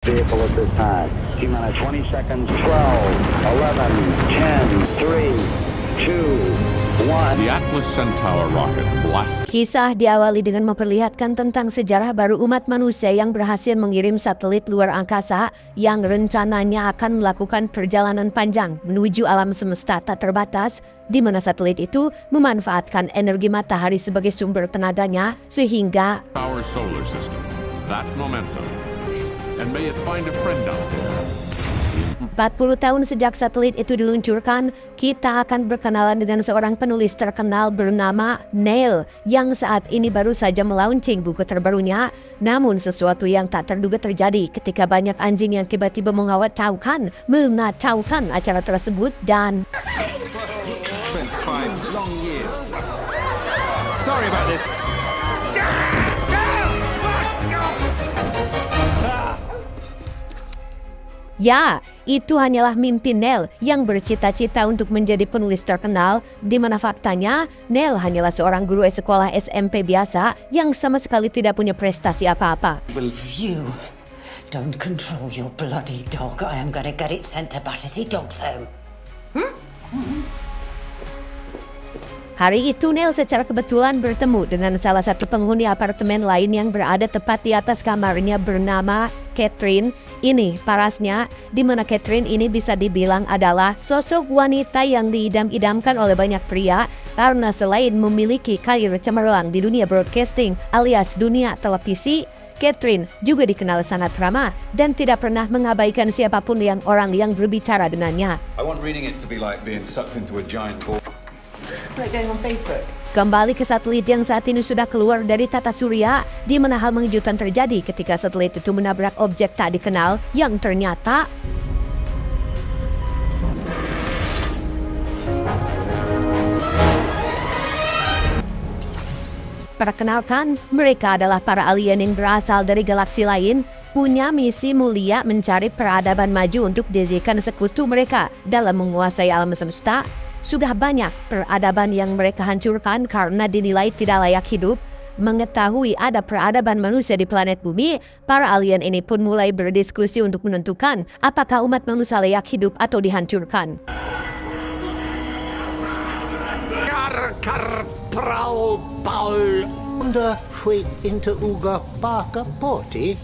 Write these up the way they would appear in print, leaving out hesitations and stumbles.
vehicle at this time. T-minus 20 seconds, 12, 11, 10, 3, 2, 1. The Atlas Centaur rocket blast. Kisah diawali dengan memperlihatkan tentang sejarah baru umat manusia yang berhasil mengirim satelit luar angkasa yang rencananya akan melakukan perjalanan panjang menuju alam semesta tak terbatas, di mana satelit itu memanfaatkan energi matahari sebagai sumber tenaganya sehingga Our solar system. That momentum. And may it find a friend out there. 40 tahun sejak satelit itu diluncurkan, kita akan berkenalan dengan seorang penulis terkenal bernama Neil yang saat ini baru saja melaunching buku terbarunya. Namun sesuatu yang tak terduga terjadi ketika banyak anjing yang tiba-tiba mengacaukan acara tersebut dan Spent 5 long years. Sorry about this. ya, itu hanyalah mimpi Neil yang bercita-cita untuk menjadi penulis terkenal, di mana faktanya Neil hanyalah seorang guru sekolah SMP biasa yang sama sekali tidak punya prestasi apa-apa. If you don't control your bloody dog, I am gonna get it sent to Battersea Dogs Home. Hari itu Neil secara kebetulan bertemu dengan salah satu penghuni apartemen lain yang berada tepat di atas kamarnya bernama Catherine. Ini parasnya, di mana Catherine ini bisa dibilang adalah sosok wanita yang diidam-idamkan oleh banyak pria karena selain memiliki karir cemerlang di dunia broadcasting alias dunia televisi, Catherine juga dikenal sangat ramah dan tidak pernah mengabaikan siapapun orang yang berbicara dengannya. I want reading it to be like being sucked into a giant ball. Like going on Facebook. Kembali ke satelit yang saat ini sudah keluar dari tata surya, di mana hal mengejutkan terjadi ketika satelit itu menabrak objek tak dikenal yang ternyata perkenalkan, mereka adalah para alien yang berasal dari galaksi lain, punya misi mulia mencari peradaban maju untuk dijadikan sekutu mereka dalam menguasai alam semesta. Sudah banyak peradaban yang mereka hancurkan karena dinilai tidak layak hidup. Mengetahui ada peradaban manusia di planet bumi, para alien ini pun mulai berdiskusi untuk menentukan apakah umat manusia layak hidup atau dihancurkan.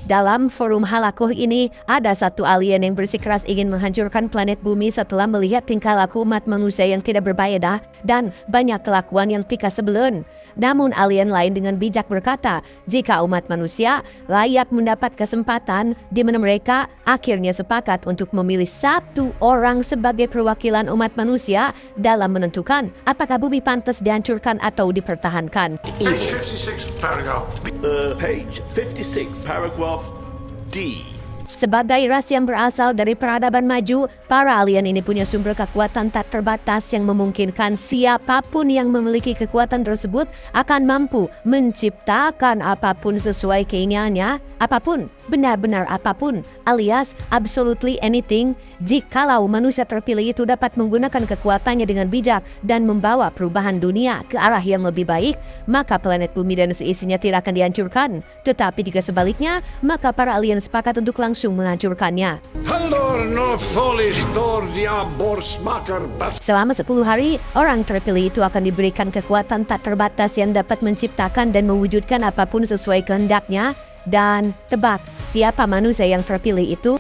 Dalam forum halakuh ini, ada satu alien yang bersikeras ingin menghancurkan planet bumi setelah melihat tingkah laku umat manusia yang tidak berfaedah dan banyak kelakuan yang pikas sebelum. Namun alien lain dengan bijak berkata, jika umat manusia layak mendapat kesempatan, di mana mereka akhirnya sepakat untuk memilih satu orang sebagai perwakilan umat manusia dalam menentukan apakah bumi pantas dihancurkan atau dipertahankan. Page 56, paragraph D. Sebagai ras yang berasal dari peradaban maju, para alien ini punya sumber kekuatan tak terbatas yang memungkinkan siapapun yang memiliki kekuatan tersebut akan mampu menciptakan apapun sesuai keinginannya, apapun, benar-benar apapun, alias absolutely anything, jikalau manusia terpilih itu dapat menggunakan kekuatannya dengan bijak dan membawa perubahan dunia ke arah yang lebih baik, maka planet bumi dan seisinya tidak akan dihancurkan. Tetapi jika sebaliknya, maka para alien sepakat untuk langsung menghancurkannya. Selama 10 hari, orang terpilih itu akan diberikan kekuatan tak terbatas yang dapat menciptakan dan mewujudkan apapun sesuai kehendaknya. Dan tebak, siapa manusia yang terpilih itu?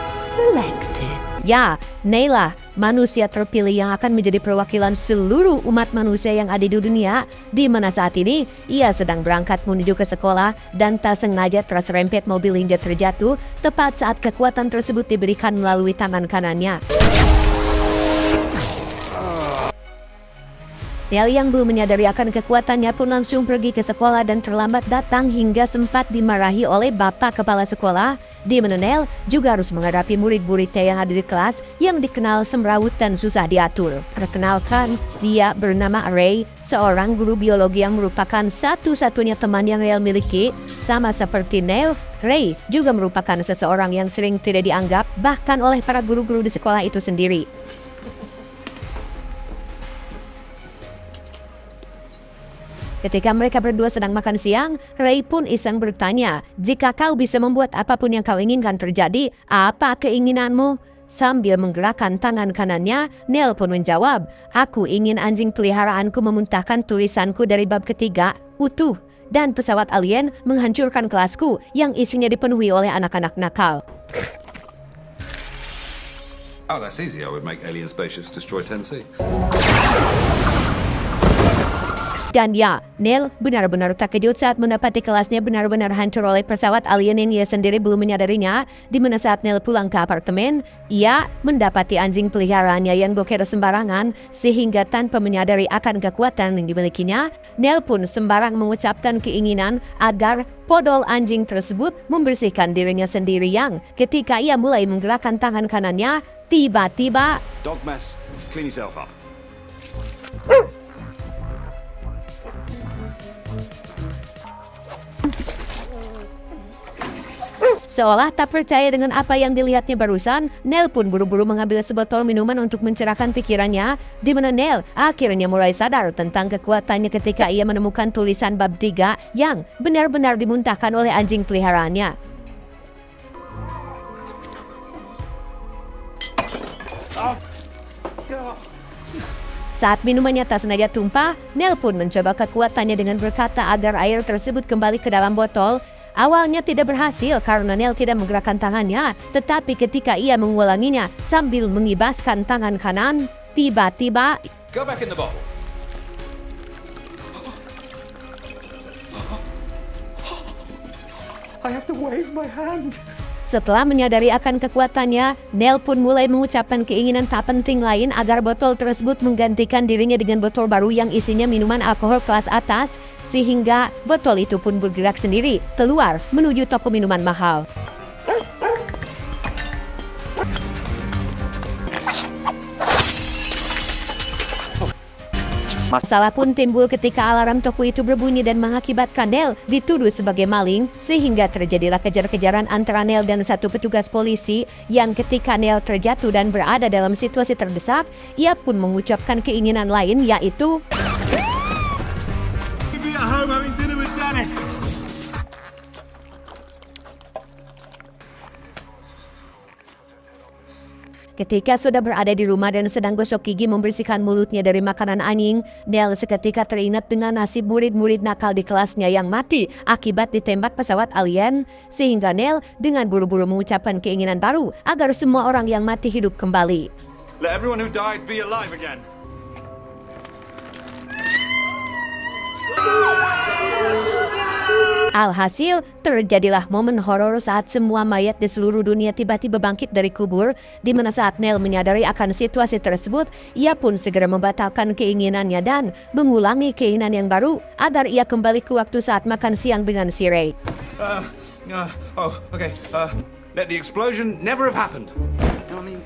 Selected. Ya, Neila, manusia terpilih yang akan menjadi perwakilan seluruh umat manusia yang ada di dunia, di mana saat ini ia sedang berangkat menuju ke sekolah dan tak sengaja terserempet mobil hingga terjatuh tepat saat kekuatan tersebut diberikan melalui tangan kanannya. Neil yang belum menyadari akan kekuatannya pun langsung pergi ke sekolah dan terlambat datang hingga sempat dimarahi oleh bapak kepala sekolah, di mana Neil juga harus menghadapi murid-muridnya yang ada di kelas yang dikenal semrawut dan susah diatur. Perkenalkan, dia bernama Ray, seorang guru biologi yang merupakan satu-satunya teman yang Neil miliki. Sama seperti Neil, Ray juga merupakan seseorang yang sering tidak dianggap bahkan oleh para guru-guru di sekolah itu sendiri. Ketika mereka berdua sedang makan siang, Ray pun iseng bertanya, "Jika kau bisa membuat apapun yang kau inginkan terjadi, apa keinginanmu?" Sambil menggerakkan tangan kanannya, Neil pun menjawab, "Aku ingin anjing peliharaanku memuntahkan tulisanku dari bab ketiga, utuh, dan pesawat alien menghancurkan kelasku yang isinya dipenuhi oleh anak-anak nakal." Oh, that's easy. I would make alien spaceships destroy Tennessee. Dan ya, Neil benar-benar terkejut saat mendapati kelasnya benar-benar hancur oleh pesawat alien yang ia sendiri belum menyadarinya, di mana saat Neil pulang ke apartemen, ia mendapati anjing peliharaannya yang boker sembarangan, sehingga tanpa menyadari akan kekuatan yang dimilikinya, Neil pun sembarang mengucapkan keinginan agar podol anjing tersebut membersihkan dirinya sendiri yang ketika ia mulai menggerakkan tangan kanannya, tiba-tiba Dog mess. Clean yourself up. seolah tak percaya dengan apa yang dilihatnya barusan, Neil pun buru-buru mengambil sebotol minuman untuk mencerahkan pikirannya, di mana Neil akhirnya mulai sadar tentang kekuatannya ketika ia menemukan tulisan bab 3 yang benar-benar dimuntahkan oleh anjing peliharaannya. Saat minumannya tak sengaja tumpah, Neil pun mencoba kekuatannya dengan berkata agar air tersebut kembali ke dalam botol. Awalnya tidak berhasil karena Neil tidak menggerakkan tangannya, tetapi ketika ia mengulanginya sambil mengibaskan tangan kanan, tiba-tiba Go back in the bottle. I have to wave my hand. setelah menyadari akan kekuatannya, Neil pun mulai mengucapkan keinginan tak penting lain agar botol tersebut menggantikan dirinya dengan botol baru yang isinya minuman alkohol kelas atas, sehingga botol itu pun bergerak sendiri keluar menuju toko minuman mahal. Masalah pun timbul ketika alarm toko itu berbunyi dan mengakibatkan Neil dituduh sebagai maling, sehingga terjadilah kejar-kejaran antara Neil dan satu petugas polisi yang ketika Neil terjatuh dan berada dalam situasi terdesak, ia pun mengucapkan keinginan lain, yaitu Be at home having dinner with Dennis. ketika sudah berada di rumah dan sedang gosok gigi membersihkan mulutnya dari makanan anjing, Neil seketika teringat dengan nasib murid-murid nakal di kelasnya yang mati akibat ditembak pesawat alien, sehingga Neil dengan buru-buru mengucapkan keinginan baru agar semua orang yang mati hidup kembali. Let everyone who died be alive again. Alhasil, terjadilah momen horor saat semua mayat di seluruh dunia tiba-tiba bangkit dari kubur, di mana saat Neil menyadari akan situasi tersebut, ia pun segera membatalkan keinginannya dan mengulangi keinginan yang baru agar ia kembali ke waktu saat makan siang dengan si Ray. Let the explosion never have happened. I mean,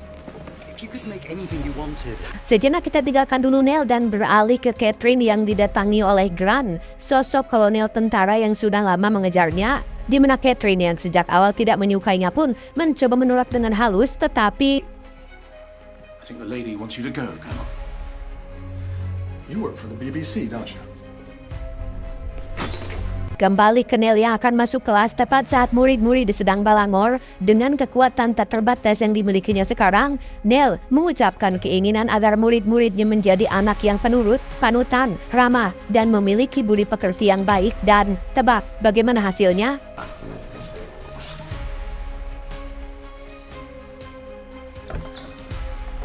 if you could make anything you wanted. Sejenak kita tinggalkan dulu Neil dan beralih ke Catherine yang didatangi oleh Grant, sosok kolonel tentara yang sudah lama mengejarnya, di mana Catherine yang sejak awal tidak menyukainya pun mencoba menolak dengan halus, tetapi I think the lady wants you to go, Colonel. You work for the BBC, don't you? kembali ke Neil yang akan masuk kelas tepat saat murid-murid sedang balangor. Dengan kekuatan tak terbatas yang dimilikinya sekarang, Neil mengucapkan keinginan agar murid-muridnya menjadi anak yang penurut, panutan, ramah, dan memiliki budi pekerti yang baik. Dan tebak bagaimana hasilnya?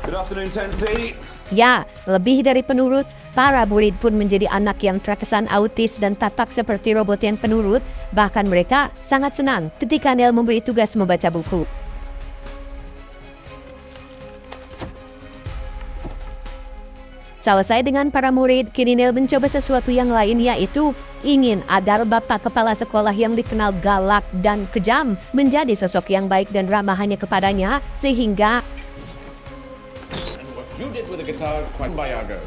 Good afternoon, Tennessee. Ya, lebih dari penurut, para murid pun menjadi anak yang terkesan autis dan tapak seperti robot yang penurut. Bahkan mereka sangat senang ketika Neil memberi tugas membaca buku. Selesai dengan para murid, kini Neil mencoba sesuatu yang lain, yaitu ingin agar bapak kepala sekolah yang dikenal galak dan kejam menjadi sosok yang baik dan ramah hanya kepadanya, sehingga You did with the guitar quite by ago.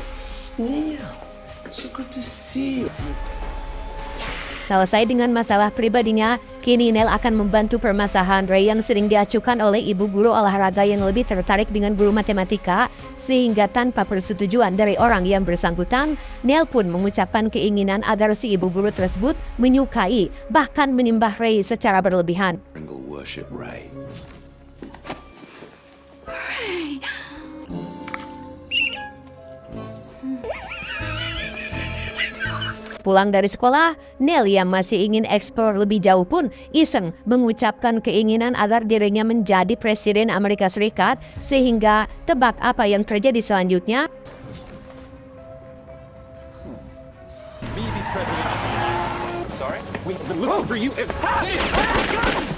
Neil, so good to see you. Selesai dengan masalah pribadinya, kini Neil akan membantu permasalahan Ray yang sering diacukan oleh ibu guru olahraga yang lebih tertarik dengan guru matematika, sehingga tanpa persetujuan dari orang yang bersangkutan, Neil pun mengucapkan keinginan agar si ibu guru tersebut menyukai, bahkan menyembah Ray secara berlebihan. Pringle worship Ray. Pulang dari sekolah, Neil yang masih ingin eksplor lebih jauh pun iseng mengucapkan keinginan agar dirinya menjadi Presiden Amerika Serikat, sehingga tebak apa yang terjadi selanjutnya?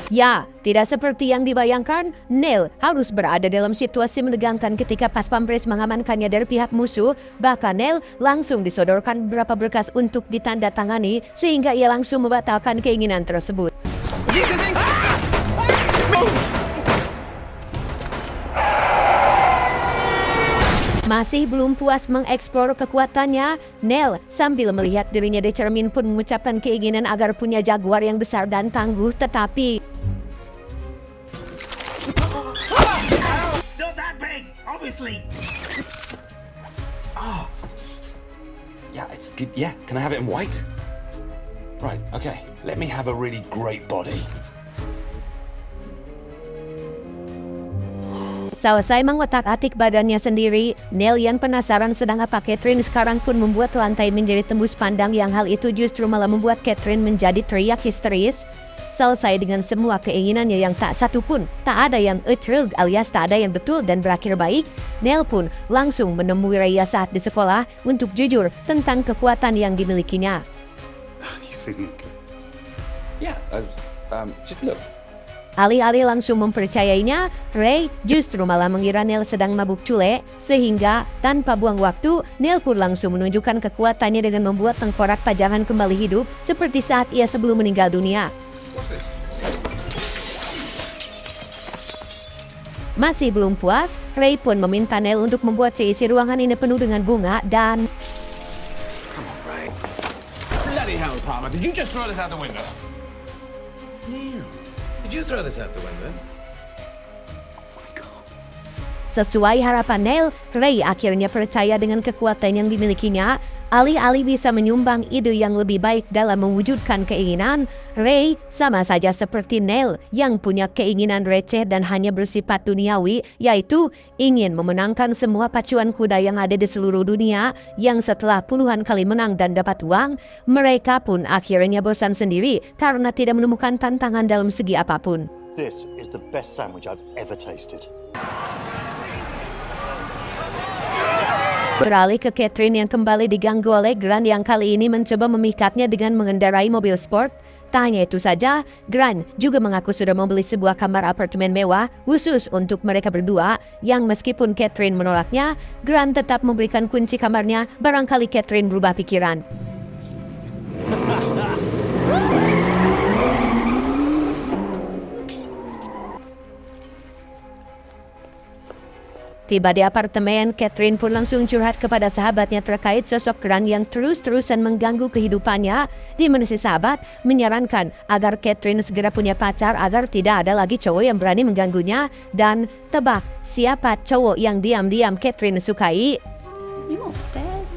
Ya, tidak seperti yang dibayangkan, Neil harus berada dalam situasi menegangkan ketika pas pampres mengamankannya dari pihak musuh. Bahkan Neil langsung disodorkan beberapa berkas untuk ditandatangani, sehingga ia langsung membatalkan keinginan tersebut. Masih belum puas mengeksplor kekuatannya, Neil sambil melihat dirinya di cermin pun mengucapkan keinginan agar punya jaguar yang besar dan tangguh, tetapi Not that big, obviously. Oh. Yeah, it's good. Yeah, can I have it in white? Right, okay. Let me have a really great body. selesai mengotak-atik badannya sendiri, Neil yang penasaran sedang apa Catherine sekarang pun membuat lantai menjadi tembus pandang, yang hal itu justru malah membuat Catherine menjadi teriak histeris. Selesai dengan semua keinginannya yang tak satu pun, tak ada yang thrilled alias tak ada yang betul dan berakhir baik, Neil pun langsung menemui Raya saat di sekolah untuk jujur tentang kekuatan yang dimilikinya. You feeling okay? Yeah, just look. Alih-alih langsung mempercayainya, Ray justru malah mengira Neil sedang mabuk cule, sehingga tanpa buang waktu, Neil pun langsung menunjukkan kekuatannya dengan membuat tengkorak pajangan kembali hidup seperti saat ia sebelum meninggal dunia. Masih belum puas, Ray pun meminta Neil untuk membuat seisi ruangan ini penuh dengan bunga dan... Come on, Ray. Bloody hell, Palmer, did you just throw this out the window? Neil, did you throw this out the window? Sesuai harapan Neil, Ray akhirnya percaya dengan kekuatan yang dimilikinya. Alih-alih bisa menyumbang ide yang lebih baik dalam mewujudkan keinginan, Ray sama saja seperti Neil yang punya keinginan receh dan hanya bersifat duniawi, yaitu ingin memenangkan semua pacuan kuda yang ada di seluruh dunia, yang setelah puluhan kali menang dan dapat uang, mereka pun akhirnya bosan sendiri karena tidak menemukan tantangan dalam segi apapun. This is the best sandwich I've ever tasted. Beralih ke Catherine yang kembali diganggu oleh Grant yang kali ini mencoba memikatnya dengan mengendarai mobil sport. Tak hanya itu saja, Grant juga mengaku sudah membeli sebuah kamar apartemen mewah khusus untuk mereka berdua, yang meskipun Catherine menolaknya, Grant tetap memberikan kunci kamarnya barangkali Catherine berubah pikiran. Tiba di apartemen, Catherine pun langsung curhat kepada sahabatnya terkait sosok Grant yang terus-terusan mengganggu kehidupannya, di mana si sahabat menyarankan agar Catherine segera punya pacar agar tidak ada lagi cowok yang berani mengganggunya. Dan tebak siapa cowok yang diam-diam Catherine sukai? You upstairs?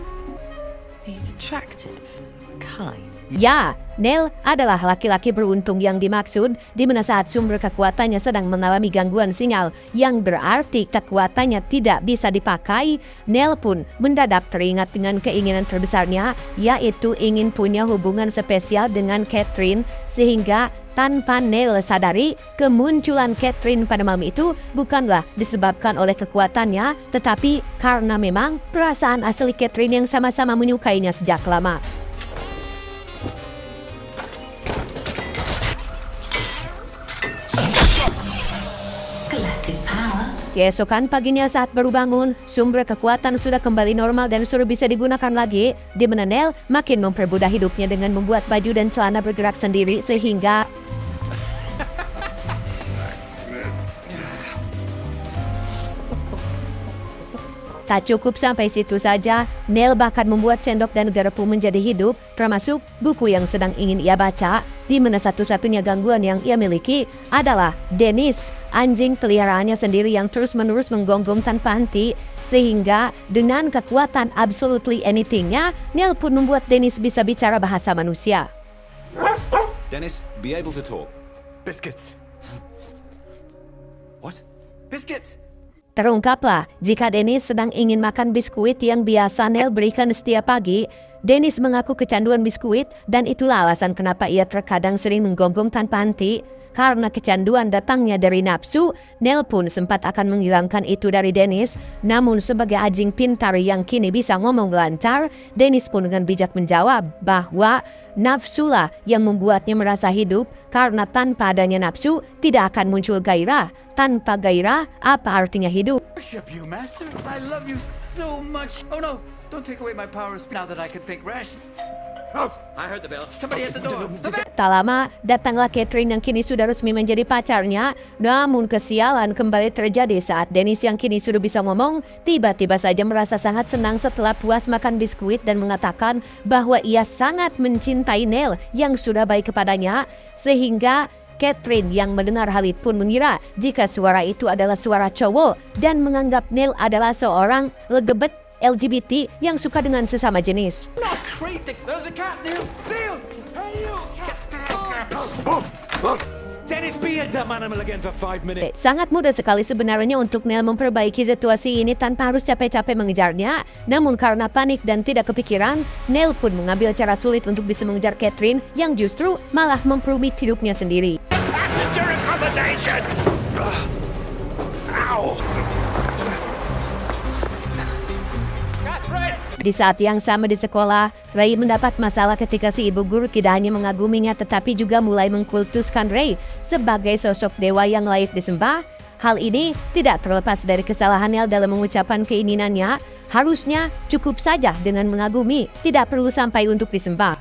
He's attractive. He's kind. Ya, Neil adalah laki-laki beruntung yang dimaksud, di mana saat sumber kekuatannya sedang mengalami gangguan sinyal yang berarti kekuatannya tidak bisa dipakai, Neil pun mendadak teringat dengan keinginan terbesarnya, yaitu ingin punya hubungan spesial dengan Catherine, sehingga tanpa Neil sadari, kemunculan Catherine pada malam itu bukanlah disebabkan oleh kekuatannya, tetapi karena memang perasaan asli Catherine yang sama-sama menyukainya sejak lama. Keesokan paginya saat baru bangun, sumber kekuatan sudah kembali normal dan sudah bisa digunakan lagi, di mana Neil makin mempermudah hidupnya dengan membuat baju dan celana bergerak sendiri, sehingga Tak cukup sampai situ saja, Neil bahkan membuat sendok dan garpu menjadi hidup, termasuk buku yang sedang ingin ia baca, di mana satu-satunya gangguan yang ia miliki adalah Dennis, anjing peliharaannya sendiri yang terus-menerus menggonggong tanpa henti, sehingga dengan kekuatan absolutely anything-nya, Neil pun membuat Dennis bisa bicara bahasa manusia. Dennis, be able to talk. Biscuits. What? Biscuits. Terungkaplah, jika Dennis sedang ingin makan biskuit yang biasa Neil berikan setiap pagi, Dennis mengaku kecanduan biskuit dan itulah alasan kenapa ia terkadang sering menggonggong tanpa henti. Karena kecanduan datangnya dari nafsu, Neil pun sempat akan menghilangkan itu dari Dennis. Namun sebagai anjing pintar yang kini bisa ngomong lancar, Dennis pun dengan bijak menjawab bahwa nafsulah yang membuatnya merasa hidup, karena tanpa adanya nafsu tidak akan muncul gairah. Tanpa gairah, apa artinya hidup? Worship you, Master. I love you so much. Oh no, don't take away my powers now that I can think rash. Oh, I heard the bell. Somebody at the door. The bell. Tak lama, datanglah Catherine yang kini sudah resmi menjadi pacarnya. Namun kesialan kembali terjadi saat Dennis yang kini sudah bisa ngomong, tiba-tiba saja merasa sangat senang setelah puas makan biskuit dan mengatakan bahwa ia sangat mencintai Neil yang sudah baik kepadanya, sehingga Catherine yang mendengar hal itu pun mengira jika suara itu adalah suara cowok dan menganggap Neil adalah seorang legebet LGBT yang suka dengan sesama jenis. Not crazy. There's a cat, Neil. Neil. Hey, you. Dennis, be a dumb animal again for 5 minutes. Sangat mudah sekali sebenarnya untuk Neil memperbaiki situasi ini tanpa harus capek-capek mengejarnya. Namun karena panik dan tidak kepikiran, Neil pun mengambil cara sulit untuk bisa mengejar Catherine yang justru malah memperumit hidupnya sendiri. Passenger accommodation. Ow. Di saat yang sama di sekolah, Ray mendapat masalah ketika si ibu guru tidak hanya mengaguminya tetapi juga mulai mengkultuskan Ray sebagai sosok dewa yang layak disembah. Hal ini tidak terlepas dari kesalahan Neil dalam mengucapkan keinginannya. Harusnya cukup saja dengan mengagumi, tidak perlu sampai untuk disembah.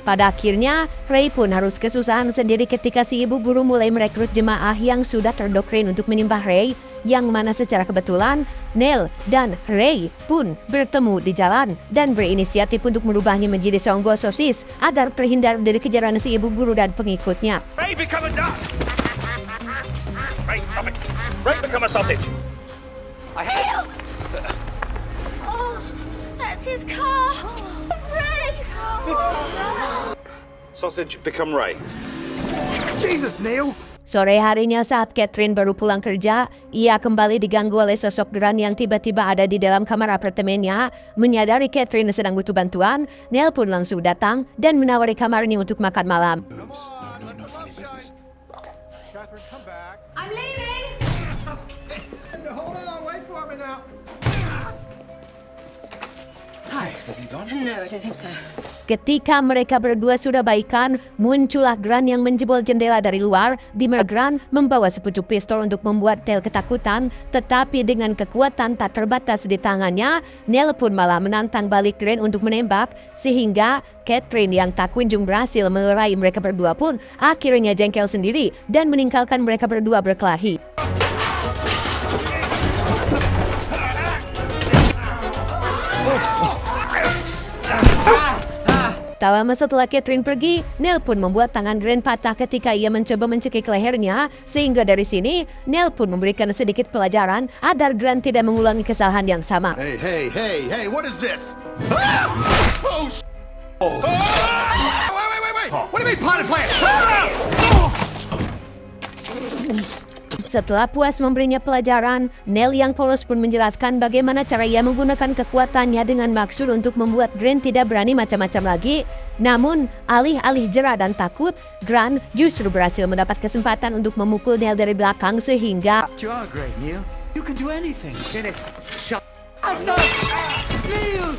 Pada akhirnya, Ray pun harus kesusahan sendiri ketika si ibu guru mulai merekrut jemaah yang sudah terdoktrin untuk menyembah Ray, yang mana secara kebetulan Neil dan Ray pun bertemu di jalan dan berinisiatif untuk merubahnya menjadi songo sosis agar terhindar dari kejaran si ibu guru dan pengikutnya. Ray, become a duck. Ray, stop it. Ray, become a sausage. Neil! Oh, that's his car. Ray! Sausage, become Ray. Jesus, Neil. Sore harinya saat Catherine baru pulang kerja, ia kembali diganggu oleh sosok Grant yang tiba-tiba ada di dalam kamar apartemennya. Menyadari Catherine sedang butuh bantuan, Neil pun langsung datang dan menawari kamarnya untuk makan malam. I'm leaving! Hold on, wait for me now. Hi, has he gone? No, I don't think so. Ketika mereka berdua sudah baikan, muncullah Grant yang menjebol jendela dari luar, di mana Grant membawa sepucuk pistol untuk membuat Neil ketakutan, tetapi dengan kekuatan tak terbatas di tangannya, Neil pun malah menantang balik Grant untuk menembak, sehingga Catherine yang tak kunjung berhasil melerai mereka berdua pun akhirnya jengkel sendiri dan meninggalkan mereka berdua berkelahi. Tak lama setelah Catherine pergi, Neil pun membuat tangan Grant patah ketika ia mencoba mencekik lehernya, sehingga dari sini, Neil pun memberikan sedikit pelajaran agar Grant tidak mengulangi kesalahan yang sama. Hey, what is this? Ah! Oh, Wait. What do you mean potted plant? Setelah puas memberinya pelajaran, Neil yang polos pun menjelaskan bagaimana cara ia menggunakan kekuatannya dengan maksud untuk membuat Grant tidak berani macam-macam lagi. Namun, alih-alih jera dan takut, Grant justru berhasil mendapat kesempatan untuk memukul Neil dari belakang sehingga... You are great, Neil. You can do anything. Dennis, shut. Stop! Neil!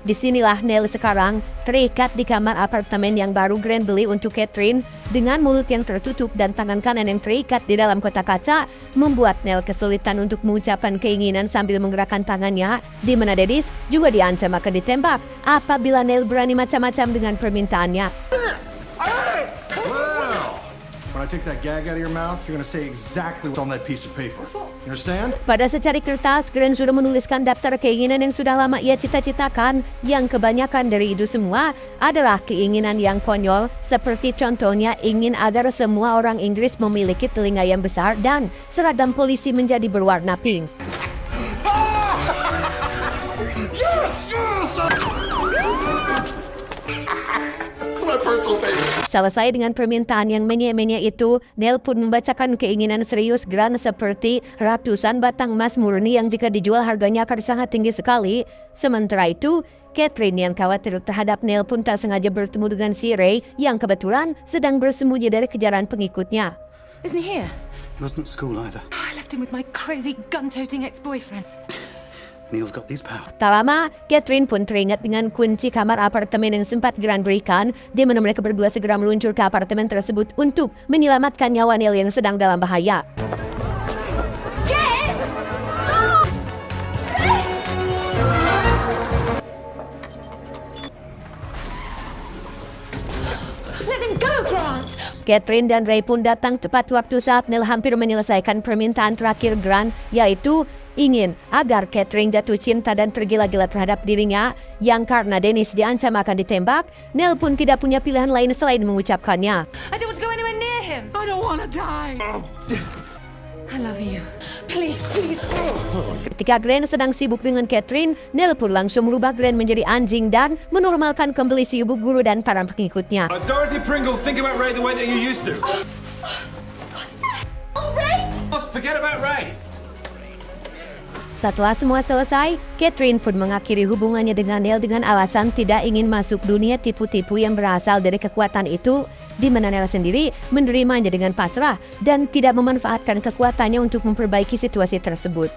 Disinilah Neil sekarang terikat di kamar apartemen yang baru Grant beli untuk Catherine dengan mulut yang tertutup dan tangan kanan yang terikat di dalam kotak kaca, membuat Neil kesulitan untuk mengucapkan keinginan sambil menggerakkan tangannya, di mana Dennis juga diancam akan ditembak apabila Neil berani macam-macam dengan permintaannya. Well, when When I take that gag out of your mouth, you're gonna say exactly what's on that piece of paper. You understand? Pada secari kertas, Grant sudah menuliskan daftar keinginan yang sudah lama ia cita-citakan, yang kebanyakan dari itu semua adalah keinginan yang konyol, seperti contohnya ingin agar semua orang Inggris memiliki telinga yang besar dan seragam polisi menjadi berwarna pink. Selesai dengan permintaan yang menye-menye itu, Neil pun membacakan keinginan serius Grant seperti ratusan batang emas murni yang jika dijual harganya akan sangat tinggi sekali. Sementara itu, Catherine yang khawatir terhadap Neil pun tak sengaja bertemu dengan si Ray yang kebetulan sedang bersembunyi dari kejaran pengikutnya. Isn't he here? He wasn't at school either. I left him with my crazy gun-toting ex-boyfriend. Neil's got these powers. Tak lama, Catherine pun teringat dengan kunci kamar apartemen yang sempat Grant berikan, di mana mereka berdua segera meluncur ke apartemen tersebut untuk menyelamatkan nyawa Neil yang sedang dalam bahaya. Let him go, Grant! Catherine dan Ray pun datang tepat waktu saat Neil hampir menyelesaikan permintaan terakhir Grant, yaitu ingin agar Catherine jatuh cinta dan tergila-gila terhadap dirinya, yang karena Dennis diancam akan ditembak, Neil pun tidak punya pilihan lain selain mengucapkannya. I don't want to go anywhere near him. I don't want to die. I love you. Please, please. Ketika Grant sedang sibuk dengan Catherine, Neil pun langsung merubah Grant menjadi anjing dan menormalkan kembali si ibu guru dan para pengikutnya. Dorothy Pringle, think about Ray the way that you used to. Oh, Ray! Forget about Ray. Setelah semua selesai, Catherine pun mengakhiri hubungannya dengan Neil dengan alasan tidak ingin masuk dunia tipu-tipu yang berasal dari kekuatan itu, di mana Neil sendiri menerimanya dengan pasrah dan tidak memanfaatkan kekuatannya untuk memperbaiki situasi tersebut.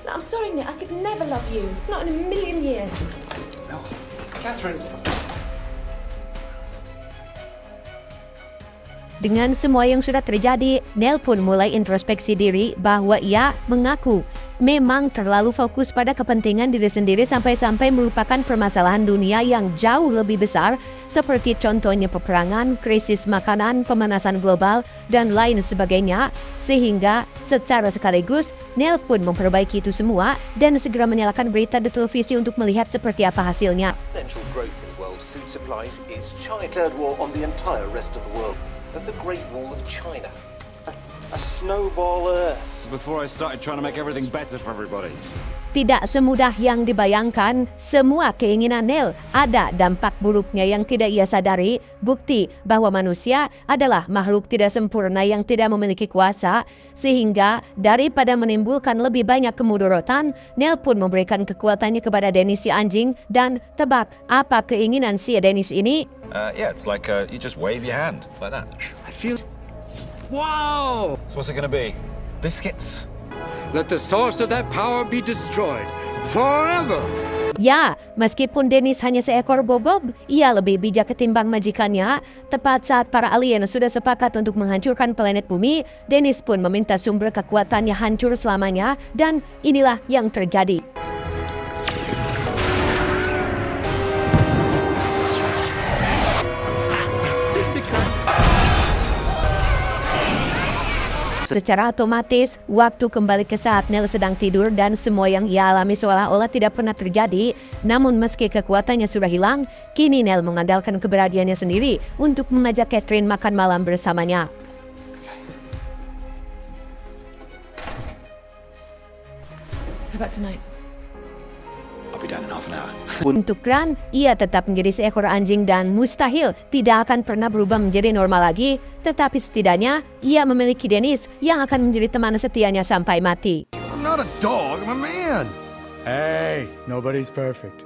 I'm sorry, Nick. I could never love you. Not in a million years. No, Catherine. Dengan semua yang sudah terjadi, Neil pun mulai introspeksi diri bahwa ia mengaku memang terlalu fokus pada kepentingan diri sendiri sampai-sampai melupakan permasalahan dunia yang jauh lebih besar seperti contohnya peperangan, krisis makanan, pemanasan global, dan lain sebagainya, sehingga secara sekaligus Neil pun memperbaiki itu semua dan segera menyalakan berita di televisi untuk melihat seperti apa hasilnya. Exponential growth in world food supplies is China. Third war on the entire rest of the world. Of the Great Wall of China. A snowball Earth. Before I started trying to make everything better for everybody. Tidak semudah yang dibayangkan, semua keinginan Neil ada dampak buruknya yang tidak ia sadari, bukti bahwa manusia adalah makhluk tidak sempurna yang tidak memiliki kuasa, sehingga daripada menimbulkan lebih banyak kemudaratan, Neil pun memberikan kekuatannya kepada Dennis si anjing, dan tebak apa keinginan si Dennis ini? Yeah, it's like you just wave your hand, like that. I feel... Wow! So what's it gonna be? Biscuits? Let the source of that power be destroyed forever. Ya, meskipun Dennis hanya seekor bobog, ia lebih bijak ketimbang majikannya. Tepat saat para alien sudah sepakat untuk menghancurkan planet bumi, Dennis pun meminta sumber kekuatannya hancur selamanya, dan inilah yang terjadi. Secara otomatis, waktu kembali ke saat Neil sedang tidur dan semua yang ia alami seolah-olah tidak pernah terjadi. Namun meski kekuatannya sudah hilang, kini Neil mengandalkan keberadaannya sendiri untuk mengajak Catherine makan malam bersamanya. How about tonight? I'll be done in half an hour. Untuk Grant, ia tetap menjadi seekor anjing dan mustahil tidak akan pernah berubah menjadi normal lagi. Tetapi setidaknya, ia memiliki Dennis yang akan menjadi teman setianya sampai mati. I'm not a dog, I'm a man. Hey, nobody's perfect.